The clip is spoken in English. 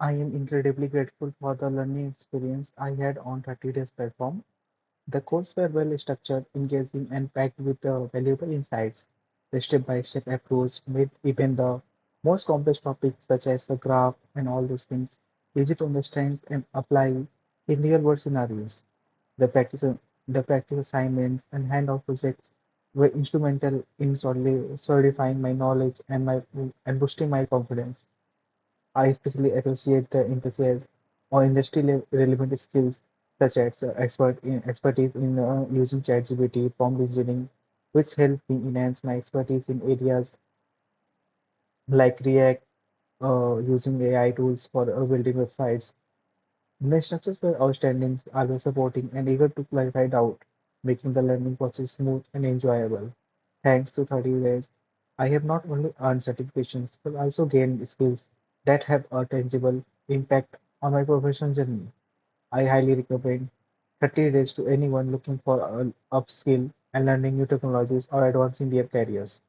I am incredibly grateful for the learning experience I had on 30 Days platform. The courses were well structured, engaging, and packed with valuable insights. The step-by-step approach made even the most complex topics, such as the graph and all those things, easy to understand and apply in real-world scenarios. The practice, the practice assignments and hands-on projects were instrumental in solidifying my knowledge and boosting my confidence. I especially appreciate the emphasis on industry-relevant skills such as expertise in using ChatGPT, prompt engineering, which helped me enhance my expertise in areas like React, using AI tools for building websites. The instructors were outstanding, always supporting and eager to clarify doubt, making the learning process smooth and enjoyable. Thanks to 30 days, I have not only earned certifications but also gained skills that have a tangible impact on my professional journey. I highly recommend 30 days to anyone looking for an upskill and learning new technologies or advancing their careers.